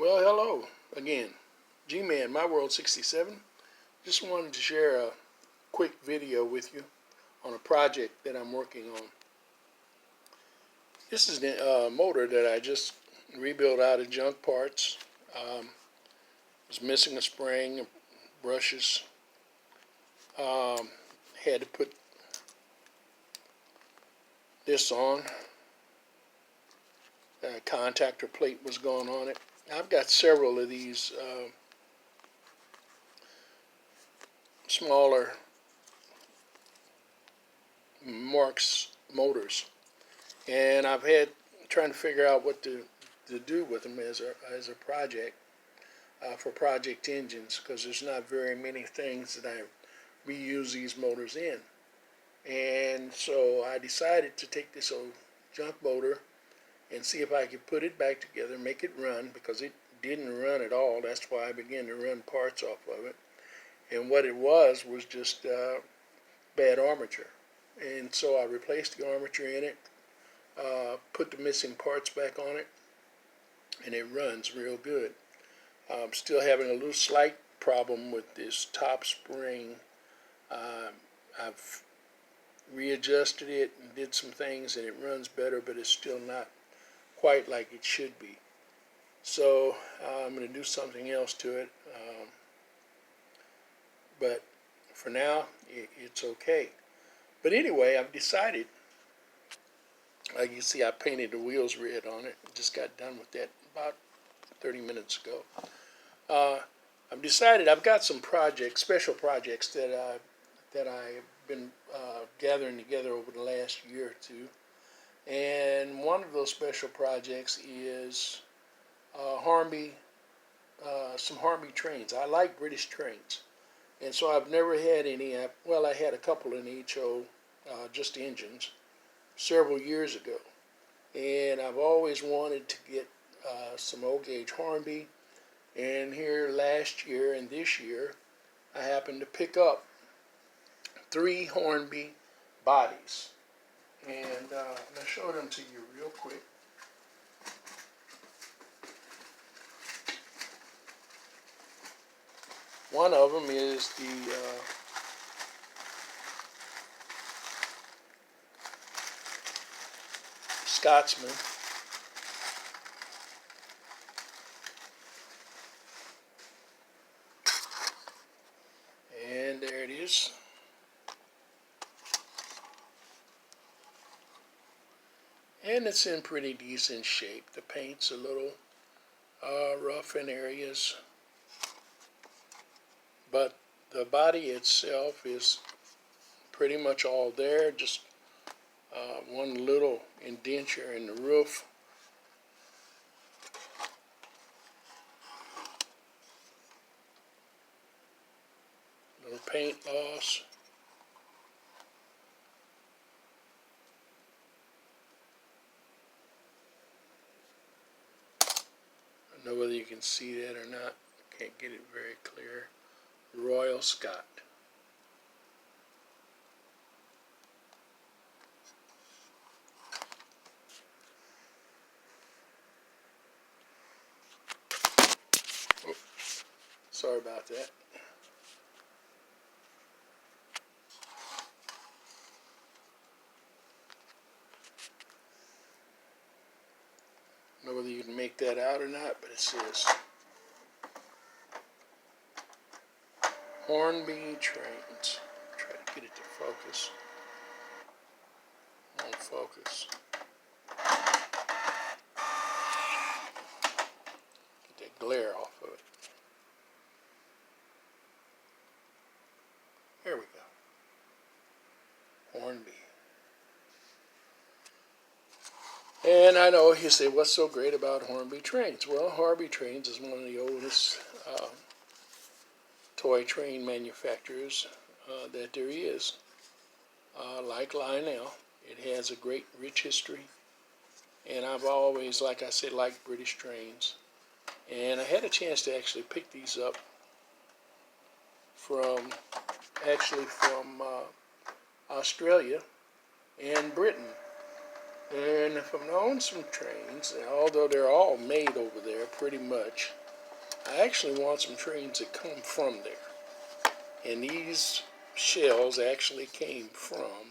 Well, hello again. G-Man, My World 67. Just wanted to share a quick video with you on a project that I'm working on. This is the motor that I just rebuilt out of junk parts. Was missing a spring, brushes. Had to put this on. Contactor plate was going on it. I've got several of these smaller Marx motors, and I've had trying to figure out what to do with them as a project for project engines, because there's not very many things that I reuse these motors in. And so I decided to take this old junk motor and see if I could put it back together, make it run, because it didn't run at all. That's why I began to run parts off of it. And what it was just bad armature. And so I replaced the armature in it, put the missing parts back on it, and it runs real good. I'm still having a little slight problem with this top spring. I've readjusted it and did some things, and it runs better, but it's still not quite like it should be. So I'm going to do something else to it. But for now, it's okay. But anyway, I've decided, like you see, I painted the wheels red on it. Just got done with that about 30 minutes ago. I've decided I've got some projects, special projects that I've been gathering together over the last year or two. And one of those special projects is Hornby, some Hornby trains. I like British trains. And so I've never had any, well, I had a couple in HO, just engines, several years ago. And I've always wanted to get some old gauge Hornby. And here last year and this year, I happened to pick up 3 Hornby bodies. And I'll show them to you real quick. One of them is the Scotsman. And there it is. And it's in pretty decent shape. The paint's a little rough in areas, but the body itself is pretty much all there. Just one little indenture in the roof. Little paint loss. I don't know whether you can see that or not. Can't get it very clear. Royal Scot. Oh, sorry about that. I don't know whether you can make that out or not, but it says Hornby trains. Try to get it to focus. Won't focus. Get that glare off of it. There we go. Hornby. And I know you say, what's so great about Hornby trains? Well, Hornby trains is one of the oldest toy train manufacturers that there is. Like Lionel, it has a great, rich history. And I've always, like I said, liked British trains. And I had a chance to actually pick these up from Australia and Britain. And if I'm on some trains, although they're all made over there pretty much. I actually want some trains that come from there. And these shells actually came from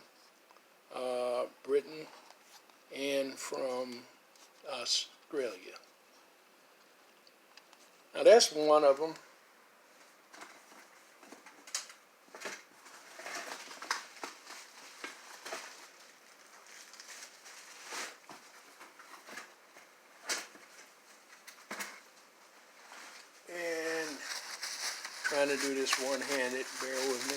Britain and from Australia. Now that's one of them. And trying to do this one-handed, bear with me.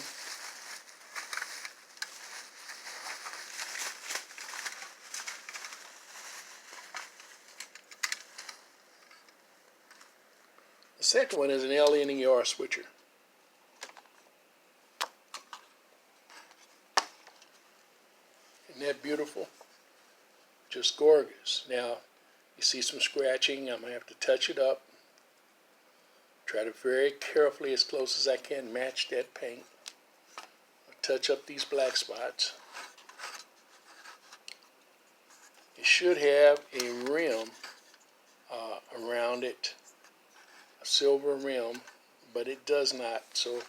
The second one is an LNER switcher. Isn't that beautiful? Just gorgeous. Now, you see some scratching. I'm going to have to touch it up. Try to very carefully, as close as I can, match that paint. Touch up these black spots. It should have a rim around it, a silver rim, but it does not, so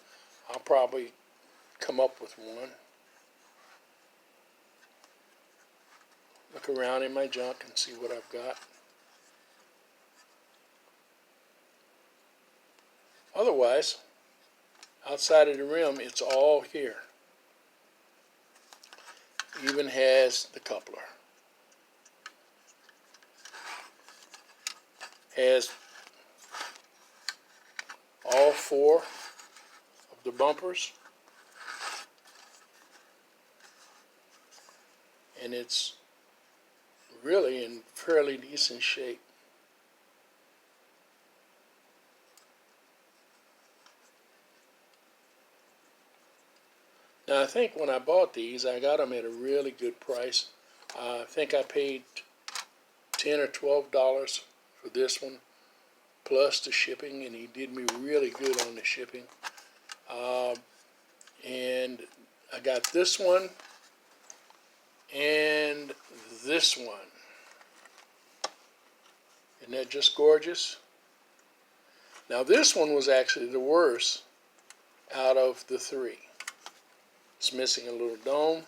I'll probably come up with one. Look around in my junk and see what I've got. Otherwise, outside of the rim, it's all here. Even has the coupler. Has all four of the bumpers. And it's really in fairly decent shape. Now I think when I bought these, I got them at a really good price. I think I paid $10 or $12 for this one, plus the shipping, and he did me really good on the shipping. And I got this one and this one. Isn't that just gorgeous? Now this one was actually the worst out of the three. It's missing a little dome.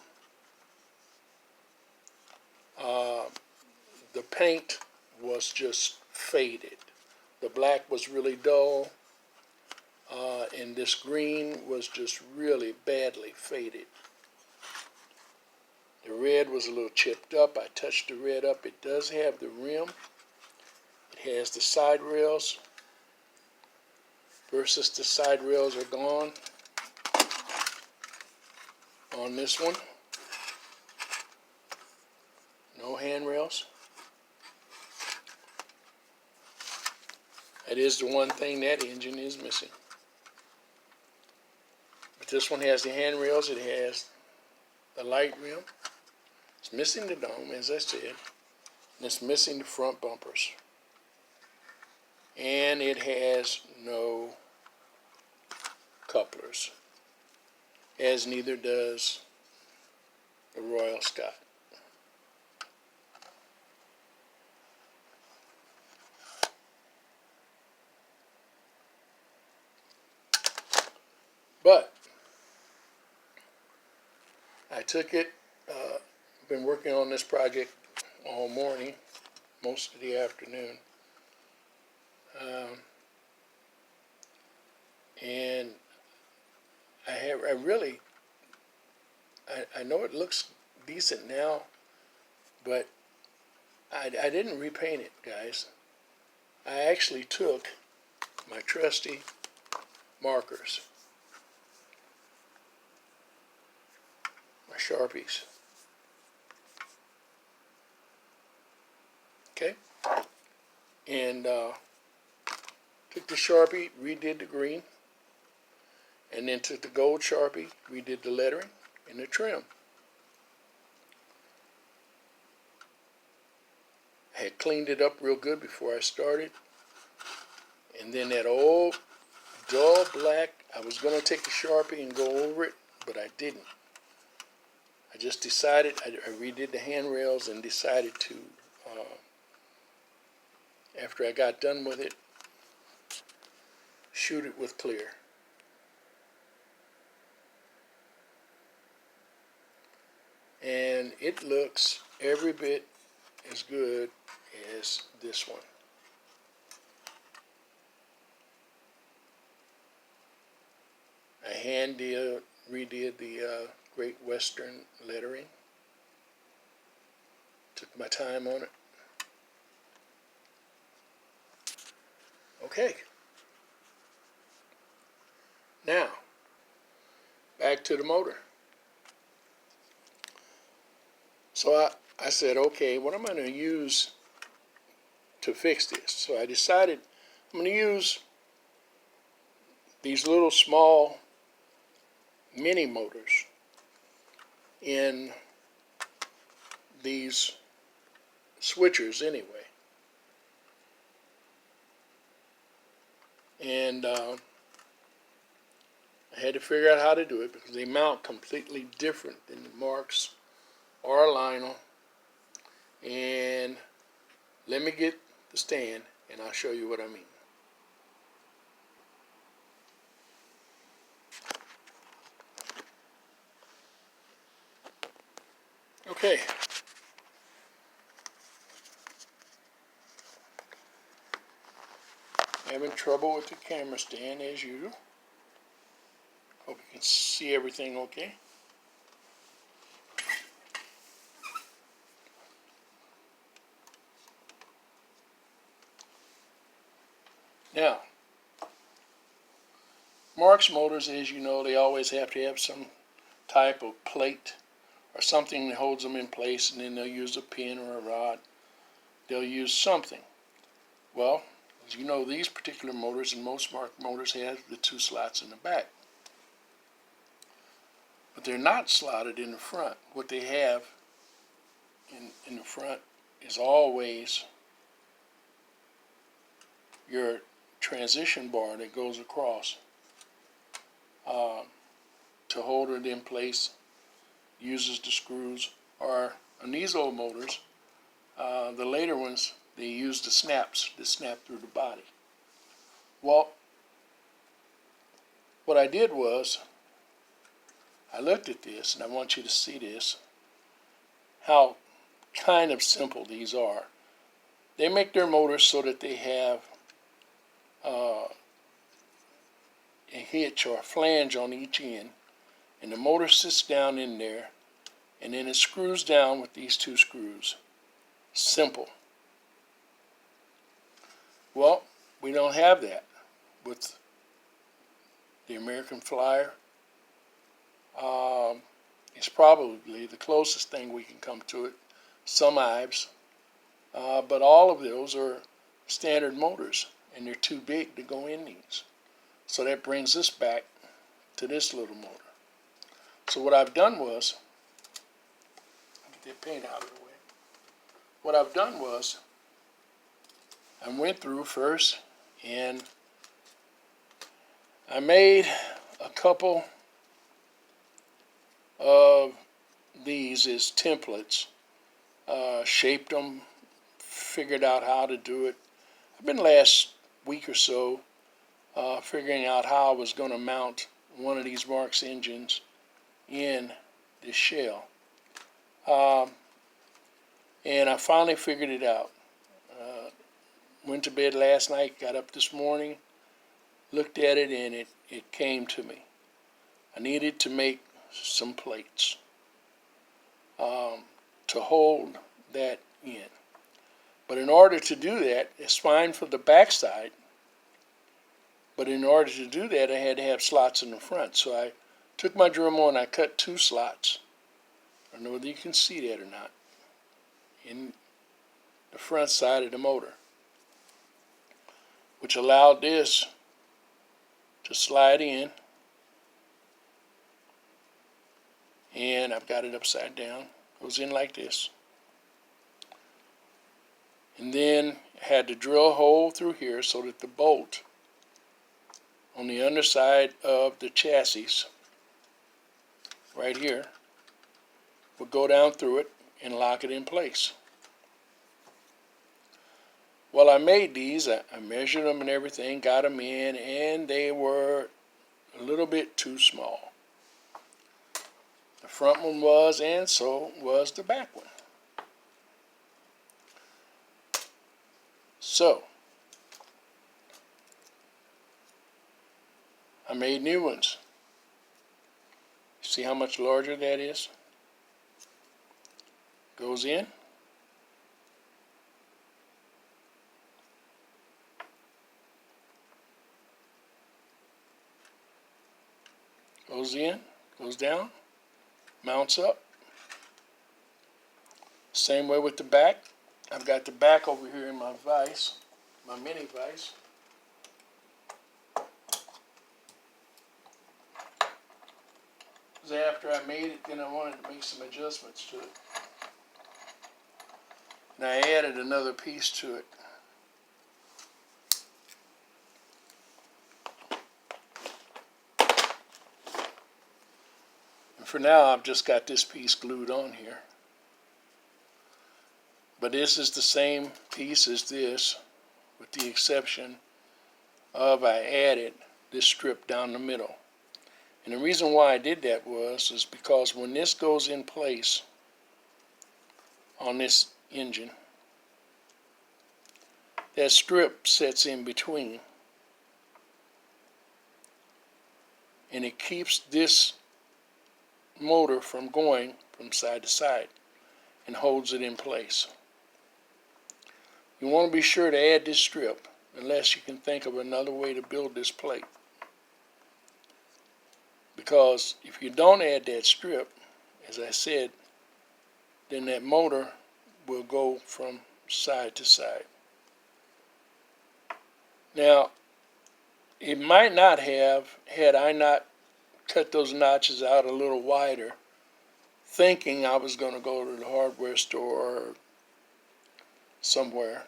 The paint was just faded. The black was really dull, and this green was just really badly faded. The red was a little chipped up. I touched the red up. It does have the rim. It has the side rails versus the side rails are gone on this one. No handrails. That is the one thing that engine is missing. But this one has the handrails. It has the light rim. It's missing the dome, as I said. And it's missing the front bumpers. And it has no couplers, as neither does the Royal Scot. But I took it, been working on this project all morning, most of the afternoon. And I know it looks decent now, but I didn't repaint it, guys. I actually took my trusty markers, my Sharpies, okay, and took the Sharpie, redid the green, and then took the gold Sharpie, redid the lettering and the trim. I had cleaned it up real good before I started, and then that old dull black, I was going to take the Sharpie and go over it, but I didn't. I just decided, I redid the handrails and decided to after I got done with it, shoot it with clear. And it looks every bit as good as this one. I redid the Great Western lettering. Took my time on it. Okay. Now, back to the motor. So I said, okay, what am I going to use to fix this? So I decided I'm going to use these little small mini motors in these switchers anyway. And I had to figure out how to do it because they mount completely different than the Marx or Lionel. And let me get the stand and I'll show you what I mean. Okay. Having trouble with the camera stand as usual. Hope you can see everything okay. Now, Marx motors, as you know, they always have to have some type of plate or something that holds them in place, and then they'll use a pin or a rod. They'll use something. Well, as you know, these particular motors and most Marx motors have the two slots in the back. But they're not slotted in the front. What they have in the front is always your transition bar that goes across to hold it in place, uses the screws, or on these old motors, the later ones, they use the snaps that snap through the body. Well, what I did was, I looked at this, and I want you to see this, how kind of simple these are. They make their motors so that they have a hitch or a flange on each end, and the motor sits down in there, and then it screws down with these two screws. Simple. Well, we don't have that with the American Flyer. It's probably the closest thing we can come to it. Some Ives, but all of those are standard motors, and they're too big to go in these. So that brings us back to this little motor. So what I've done was, get that paint out of the way. What I've done was, I went through first and I made a couple of these as templates, shaped them, figured out how to do it. I've been last week or so figuring out how I was going to mount one of these Marx engines in this shell. And I finally figured it out. Went to bed last night, got up this morning, looked at it, and it came to me. I needed to make some plates to hold that in. But in order to do that, it's fine for the backside, but in order to do that, I had to have slots in the front. So I took my Dremel and I cut two slots. I don't know whether you can see that or not, in the front side of the motor, which allowed this to slide in. And I've got it upside down. Goes in like this. And then I had to drill a hole through here so that the bolt on the underside of the chassis, right here, would go down through it and lock it in place. Well, I made these. I measured them and everything, got them in, and they were a little bit too small. The front one was, and so was the back one. So, I made new ones. See how much larger that is? Goes in. Goes in, goes down, mounts up. Same way with the back. I've got the back over here in my vise, my mini vise. Because after I made it, then I wanted to make some adjustments to it. And I added another piece to it. And for now, I've just got this piece glued on here. But this is the same piece as this, with the exception of I added this strip down the middle. And the reason why I did that is because when this goes in place on this engine, that strip sets in between. And it keeps this motor from going from side to side and holds it in place. You want to be sure to add this strip unless you can think of another way to build this plate. Because if you don't add that strip, as I said, then that motor will go from side to side. Now, it might not have had I not cut those notches out a little wider, thinking I was going to go to the hardware store or somewhere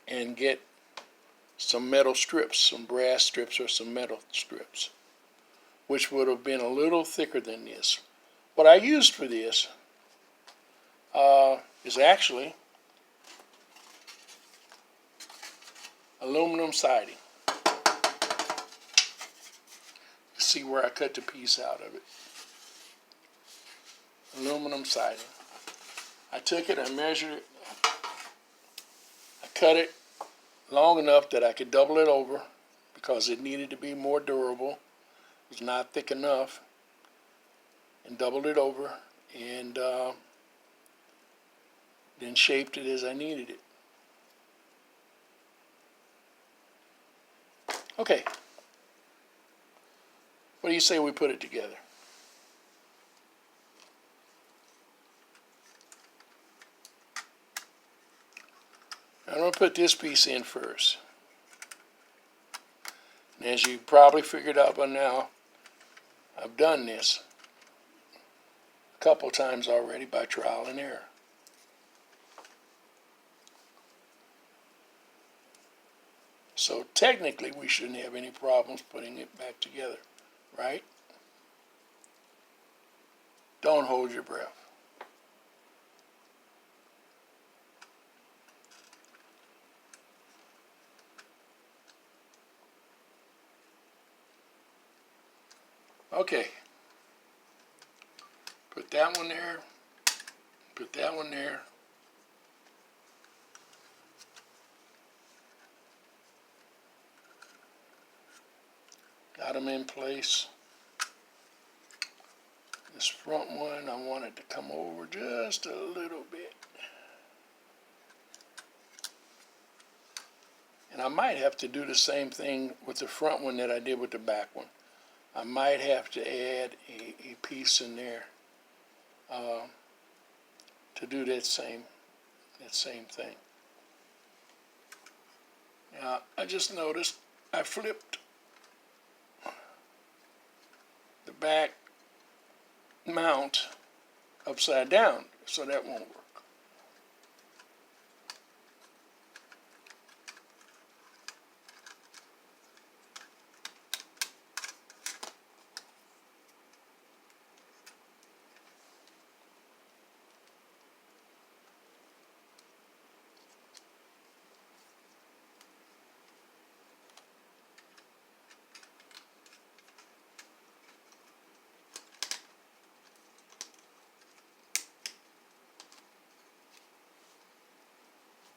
and get some metal strips, some brass strips or some metal strips, which would have been a little thicker than this. What I used for this is actually aluminum siding. See where I cut the piece out of it. Aluminum siding. I took it, I measured it, I cut it long enough that I could double it over because it needed to be more durable. It was not thick enough, and doubled it over, and then shaped it as I needed it. Okay. What do you say we put it together? I'm going to put this piece in first. And as you probably figured out by now, I've done this a couple times already by trial and error. So technically we shouldn't have any problems putting it back together, right? Don't hold your breath. Okay. Put that one there. Put that one there. Got them in place. This front one, I want it to come over just a little bit. And I might have to do the same thing with the front one that I did with the back one. I might have to add a piece in there to do that same thing. Now, I just noticed I flipped the back mount upside down, so that won't work.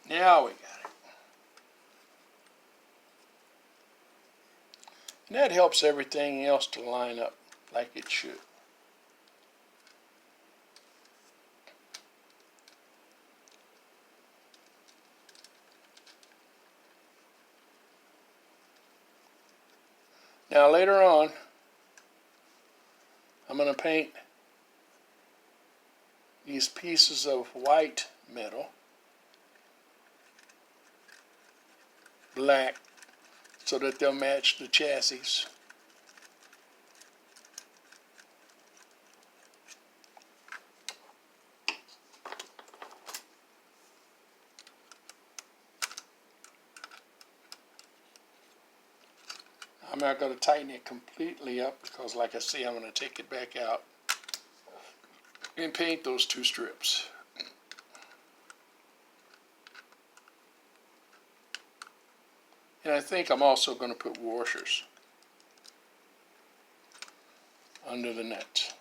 Now we got it. And that helps everything else to line up like it should. Now later on, I'm going to paint these pieces of white metal black so that they'll match the chassis. I'm not going to tighten it completely up because, like I say, I'm going to take it back out and paint those two strips. And I think I'm also going to put washers under the nut.